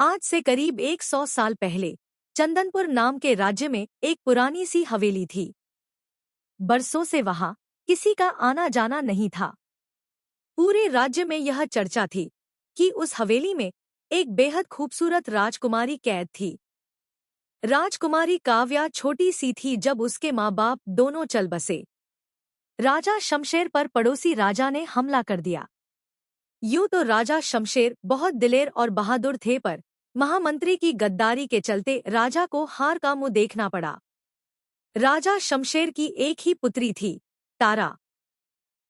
आज से करीब 100 साल पहले चंदनपुर नाम के राज्य में एक पुरानी सी हवेली थी। बरसों से वहां किसी का आना जाना नहीं था। पूरे राज्य में यह चर्चा थी कि उस हवेली में एक बेहद खूबसूरत राजकुमारी कैद थी। राजकुमारी काव्या छोटी सी थी जब उसके माँ बाप दोनों चल बसे। राजा शमशेर पर पड़ोसी राजा ने हमला कर दिया। यूं तो राजा शमशेर बहुत दिलेर और बहादुर थे, पर महामंत्री की गद्दारी के चलते राजा को हार का मुंह देखना पड़ा। राजा शमशेर की एक ही पुत्री थी, तारा।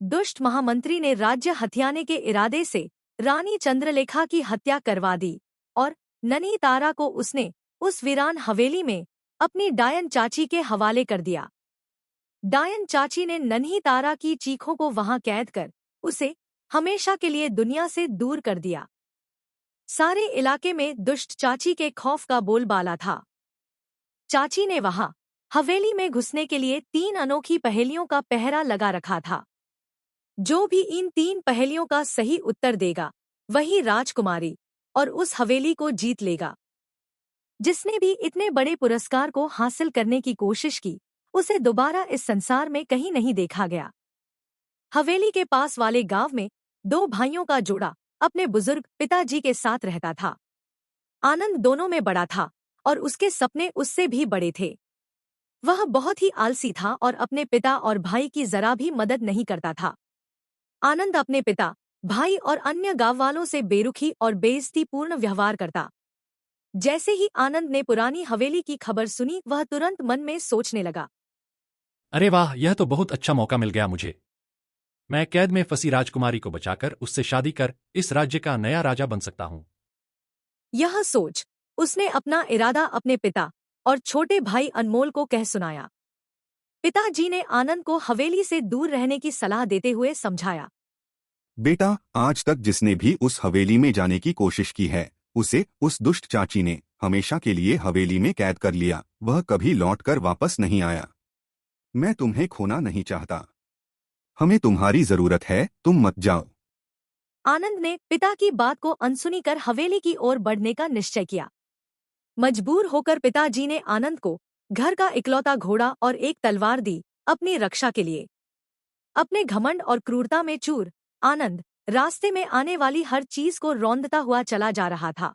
दुष्ट महामंत्री ने राज्य हथियाने के इरादे से रानी चंद्रलेखा की हत्या करवा दी और नन्ही तारा को उसने उस वीरान हवेली में अपनी डायन चाची के हवाले कर दिया। डायन चाची ने नन्ही तारा की चीखों को वहां कैद कर उसे हमेशा के लिए दुनिया से दूर कर दिया। सारे इलाके में दुष्ट चाची के खौफ का बोलबाला था। चाची ने वहां हवेली में घुसने के लिए 3 अनोखी पहेलियों का पहरा लगा रखा था। जो भी इन 3 पहेलियों का सही उत्तर देगा वही राजकुमारी और उस हवेली को जीत लेगा। जिसने भी इतने बड़े पुरस्कार को हासिल करने की कोशिश की, उसे दोबारा इस संसार में कहीं नहीं देखा गया। हवेली के पास वाले गांव में 2 भाइयों का जोड़ा अपने बुजुर्ग पिताजी के साथ रहता था। आनंद दोनों में बड़ा था और उसके सपने उससे भी बड़े थे। वह बहुत ही आलसी था और अपने पिता और भाई की जरा भी मदद नहीं करता था। आनंद अपने पिता, भाई और अन्य गांव वालों से बेरुखी और बेइज्जतीपूर्ण व्यवहार करता। जैसे ही आनंद ने पुरानी हवेली की खबर सुनी, वह तुरंत मन में सोचने लगा, अरे वाह, यह तो बहुत अच्छा मौका मिल गया मुझे। मैं कैद में फंसी राजकुमारी को बचाकर उससे शादी कर इस राज्य का नया राजा बन सकता हूँ। यह सोच उसने अपना इरादा अपने पिता और छोटे भाई अनमोल को कह सुनाया। पिताजी ने आनंद को हवेली से दूर रहने की सलाह देते हुए समझाया। बेटा, आज तक जिसने भी उस हवेली में जाने की कोशिश की है, उसे उस दुष्ट चाची ने हमेशा के लिए हवेली में कैद कर लिया। वह कभी लौटकर वापस नहीं आया। मैं तुम्हें खोना नहीं चाहता। हमें तुम्हारी जरूरत है, तुम मत जाओ। आनंद ने पिता की बात को अनसुनी कर हवेली की ओर बढ़ने का निश्चय किया। मजबूर होकर पिताजी ने आनंद को घर का इकलौता घोड़ा और एक तलवार दी अपनी रक्षा के लिए। अपने घमंड और क्रूरता में चूर आनंद रास्ते में आने वाली हर चीज को रौंदता हुआ चला जा रहा था।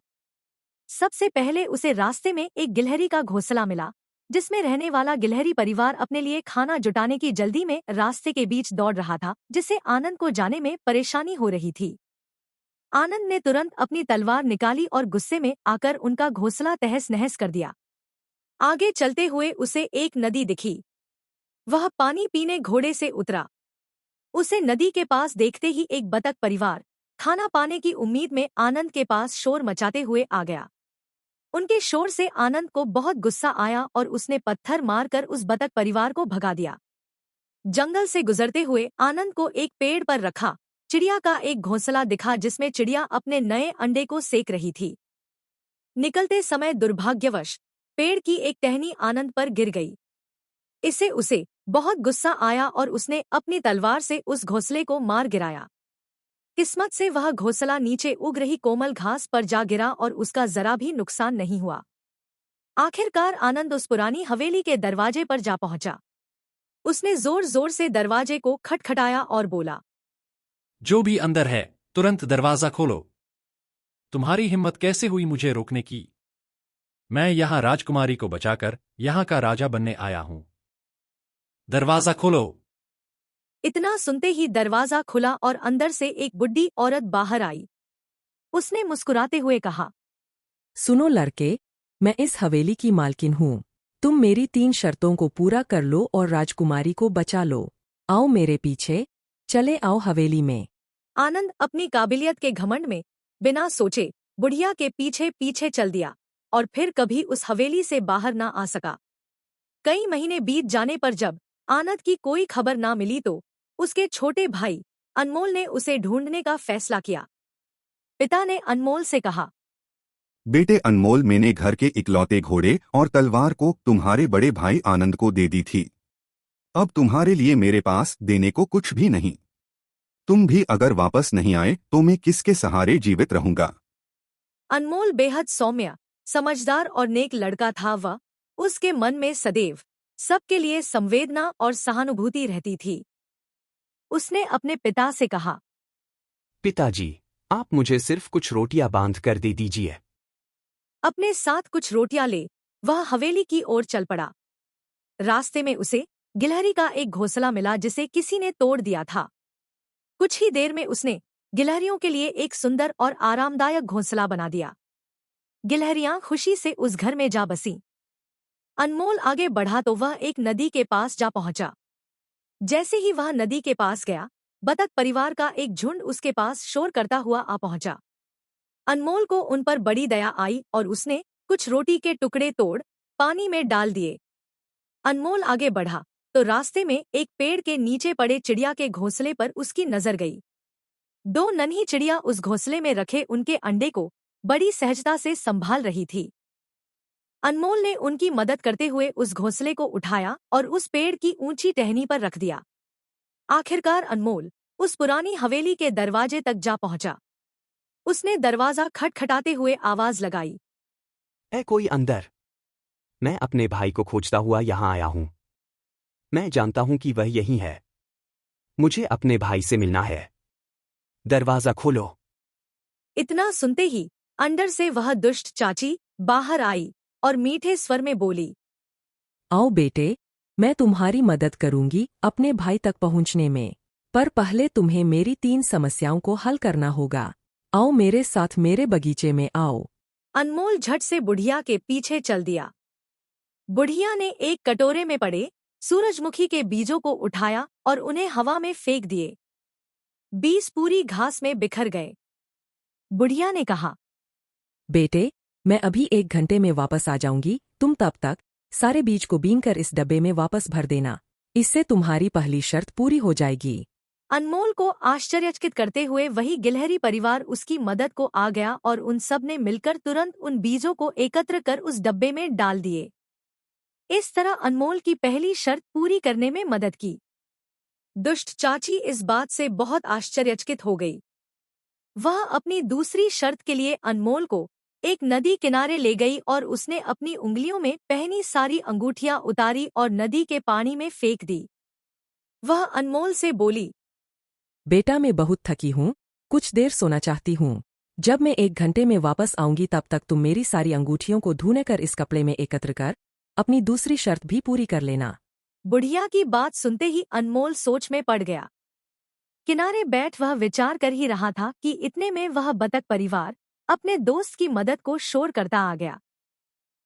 सबसे पहले उसे रास्ते में एक गिलहरी का घोंसला मिला, जिसमें रहने वाला गिलहरी परिवार अपने लिए खाना जुटाने की जल्दी में रास्ते के बीच दौड़ रहा था, जिससे आनंद को जाने में परेशानी हो रही थी। आनंद ने तुरंत अपनी तलवार निकाली और गुस्से में आकर उनका घोंसला तहस नहस कर दिया। आगे चलते हुए उसे एक नदी दिखी। वह पानी पीने घोड़े से उतरा। उसे नदी के पास देखते ही एक बतख परिवार खाना पाने की उम्मीद में आनंद के पास शोर मचाते हुए आ गया। उनके शोर से आनंद को बहुत गुस्सा आया और उसने पत्थर मारकर उस बतख परिवार को भगा दिया। जंगल से गुजरते हुए आनंद को एक पेड़ पर रखा चिड़िया का एक घोंसला दिखा, जिसमें चिड़िया अपने नए अंडे को सेक रही थी। निकलते समय दुर्भाग्यवश पेड़ की एक टहनी आनंद पर गिर गई। इससे उसे बहुत गुस्सा आया और उसने अपनी तलवार से उस घोंसले को मार गिराया। किस्मत से वह घोंसला नीचे उग रही कोमल घास पर जा गिरा और उसका जरा भी नुकसान नहीं हुआ। आखिरकार आनंद उस पुरानी हवेली के दरवाजे पर जा पहुंचा। उसने जोर जोर से दरवाजे को खटखटाया और बोला, जो भी अंदर है, तुरंत दरवाजा खोलो। तुम्हारी हिम्मत कैसे हुई मुझे रोकने की? मैं यहाँ राजकुमारी को बचाकर यहाँ का राजा बनने आया हूँ। दरवाजा खोलो। इतना सुनते ही दरवाजा खुला और अंदर से एक बुढ़ी औरत बाहर आई। उसने मुस्कुराते हुए कहा, सुनो लड़के, मैं इस हवेली की मालकिन हूँ। तुम मेरी 3 शर्तों को पूरा कर लो और राजकुमारी को बचा लो। आओ मेरे पीछे, चले आओ हवेली में। आनंद अपनी काबिलियत के घमंड में बिना सोचे बुढ़िया के पीछे पीछे चल दिया और फिर कभी उस हवेली से बाहर ना आ सका। कई महीने बीत जाने पर जब आनंद की कोई खबर ना मिली तो उसके छोटे भाई अनमोल ने उसे ढूंढने का फैसला किया। पिता ने अनमोल से कहा, बेटे अनमोल, मैंने घर के इकलौते घोड़े और तलवार को तुम्हारे बड़े भाई आनंद को दे दी थी। अब तुम्हारे लिए मेरे पास देने को कुछ भी नहीं। तुम भी अगर वापस नहीं आए तो मैं किसके सहारे जीवित रहूंगा? अनमोल बेहद सौम्य, समझदार और नेक लड़का था। वह उसके मन में सदैव सबके लिए संवेदना और सहानुभूति रहती थी। उसने अपने पिता से कहा, पिताजी, आप मुझे सिर्फ कुछ रोटियां बांध कर दे दीजिए। अपने साथ कुछ रोटियां ले वह हवेली की ओर चल पड़ा। रास्ते में उसे गिलहरी का एक घोंसला मिला जिसे किसी ने तोड़ दिया था। कुछ ही देर में उसने गिलहरियों के लिए एक सुंदर और आरामदायक घोंसला बना दिया। गिलहरियां खुशी से उस घर में जा बसीं। अनमोल आगे बढ़ा तो वह एक नदी के पास जा पहुंचा। जैसे ही वह नदी के पास गया, बतख परिवार का एक झुंड उसके पास शोर करता हुआ आ पहुंचा। अनमोल को उन पर बड़ी दया आई और उसने कुछ रोटी के टुकड़े तोड़ पानी में डाल दिए। अनमोल आगे बढ़ा तो रास्ते में एक पेड़ के नीचे पड़े चिड़िया के घोंसले पर उसकी नजर गई। दो नन्ही चिड़िया उस घोंसले में रखे उनके अंडे को बड़ी सहजता से संभाल रही थी। अनमोल ने उनकी मदद करते हुए उस घोंसले को उठाया और उस पेड़ की ऊंची टहनी पर रख दिया। आखिरकार अनमोल उस पुरानी हवेली के दरवाजे तक जा पहुंचा। उसने दरवाजा खटखटाते हुए आवाज लगाई, है कोई अंदर? मैं अपने भाई को खोजता हुआ यहाँ आया हूँ। मैं जानता हूँ कि वह यहीं है। मुझे अपने भाई से मिलना है। दरवाजा खोलो। इतना सुनते ही अंदर से वह दुष्ट चाची बाहर आई और मीठे स्वर में बोली, आओ बेटे, मैं तुम्हारी मदद करूंगी अपने भाई तक पहुंचने में, पर पहले तुम्हें मेरी 3 समस्याओं को हल करना होगा। आओ मेरे साथ मेरे बगीचे में आओ। अनमोल झट से बुढ़िया के पीछे चल दिया। बुढ़िया ने एक कटोरे में पड़े सूरजमुखी के बीजों को उठाया और उन्हें हवा में फेंक दिए। बीज पूरी घास में बिखर गए। बुढ़िया ने कहा, बेटे, मैं अभी 1 घंटे में वापस आ जाऊंगी। तुम तब तक सारे बीज को बीनकर इस डब्बे में वापस भर देना। इससे तुम्हारी पहली शर्त पूरी हो जाएगी। अनमोल को आश्चर्यचकित करते हुए वही गिलहरी परिवार उसकी मदद को आ गया और उन सब ने मिलकर तुरंत उन बीजों को एकत्र कर उस डब्बे में डाल दिए। इस तरह अनमोल की पहली शर्त पूरी करने में मदद की। दुष्ट चाची इस बात से बहुत आश्चर्यचकित हो गई। वह अपनी दूसरी शर्त के लिए अनमोल को एक नदी किनारे ले गई और उसने अपनी उंगलियों में पहनी सारी अंगूठियां उतारी और नदी के पानी में फेंक दी। वह अनमोल से बोली, बेटा, मैं बहुत थकी हूँ, कुछ देर सोना चाहती हूँ। जब मैं 1 घंटे में वापस आऊंगी तब तक तुम मेरी सारी अंगूठियों को धुने कर इस कपड़े में एकत्र कर अपनी दूसरी शर्त भी पूरी कर लेना। बुढ़िया की बात सुनते ही अनमोल सोच में पड़ गया। किनारे बैठ वह विचार कर ही रहा था कि इतने में वह बतख परिवार अपने दोस्त की मदद को शोर करता आ गया।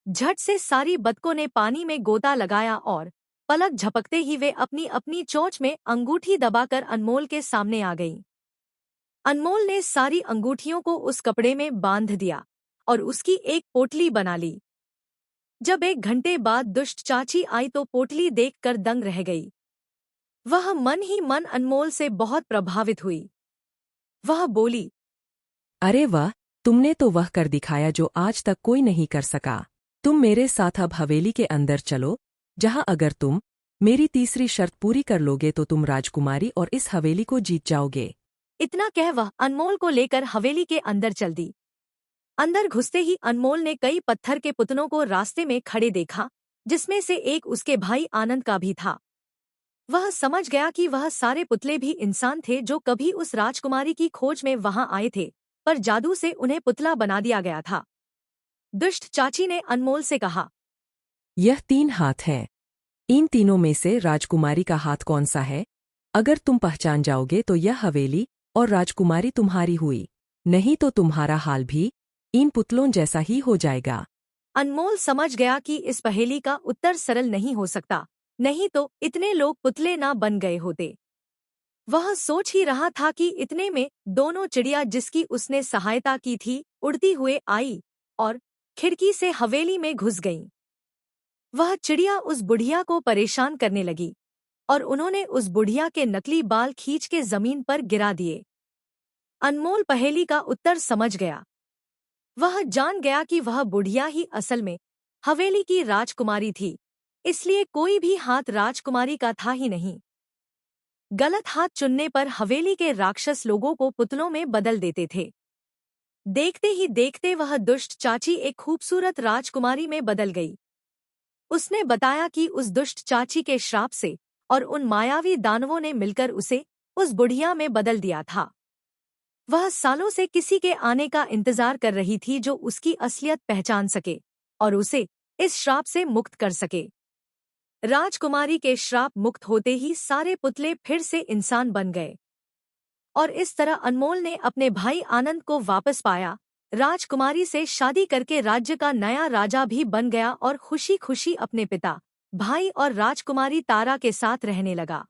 झट से सारी बतकों ने पानी में गोता लगाया और पलक झपकते ही वे अपनी अपनी चोंच में अंगूठी दबाकर अनमोल के सामने आ गईं। अनमोल ने सारी अंगूठियों को उस कपड़े में बांध दिया और उसकी एक पोटली बना ली। जब 1 घंटे बाद दुष्ट चाची आई तो पोटली देखकर दंग रह गई। वह मन ही मन अनमोल से बहुत प्रभावित हुई। वह बोली, अरे वाह, तुमने तो वह कर दिखाया जो आज तक कोई नहीं कर सका। तुम मेरे साथ अब हवेली के अंदर चलो, जहां अगर तुम मेरी तीसरी शर्त पूरी कर लोगे तो तुम राजकुमारी और इस हवेली को जीत जाओगे। इतना कह वह अनमोल को लेकर हवेली के अंदर चल दी। अंदर घुसते ही अनमोल ने कई पत्थर के पुतलों को रास्ते में खड़े देखा, जिसमें से एक उसके भाई आनंद का भी था। वह समझ गया कि वह सारे पुतले भी इंसान थे जो कभी उस राजकुमारी की खोज में वहां आए थे, पर जादू से उन्हें पुतला बना दिया गया था। दुष्ट चाची ने अनमोल से कहा, यह 3 हाथ हैं। इन तीनों में से राजकुमारी का हाथ कौन सा है? अगर तुम पहचान जाओगे तो यह हवेली और राजकुमारी तुम्हारी हुई, नहीं तो तुम्हारा हाल भी इन पुतलों जैसा ही हो जाएगा। अनमोल समझ गया कि इस पहेली का उत्तर सरल नहीं हो सकता, नहीं तो इतने लोग पुतले ना बन गए होते। वह सोच ही रहा था कि इतने में दोनों चिड़िया जिसकी उसने सहायता की थी उड़ती हुए आई और खिड़की से हवेली में घुस गईं। वह चिड़िया उस बुढ़िया को परेशान करने लगी और उन्होंने उस बुढ़िया के नकली बाल खींच के जमीन पर गिरा दिए। अनमोल पहेली का उत्तर समझ गया। वह जान गया कि वह बुढ़िया ही असल में हवेली की राजकुमारी थी, इसलिए कोई भी हाथ राजकुमारी का था ही नहीं। गलत हाथ चुनने पर हवेली के राक्षस लोगों को पुतलों में बदल देते थे। देखते ही देखते वह दुष्ट चाची एक खूबसूरत राजकुमारी में बदल गई। उसने बताया कि उस दुष्ट चाची के श्राप से और उन मायावी दानवों ने मिलकर उसे उस बुढ़िया में बदल दिया था। वह सालों से किसी के आने का इंतजार कर रही थी जो उसकी असलियत पहचान सके और उसे इस श्राप से मुक्त कर सके। राजकुमारी के श्राप मुक्त होते ही सारे पुतले फिर से इंसान बन गए और इस तरह अनमोल ने अपने भाई आनंद को वापस पाया, राजकुमारी से शादी करके राज्य का नया राजा भी बन गया और खुशी खुशी अपने पिता, भाई और राजकुमारी तारा के साथ रहने लगा।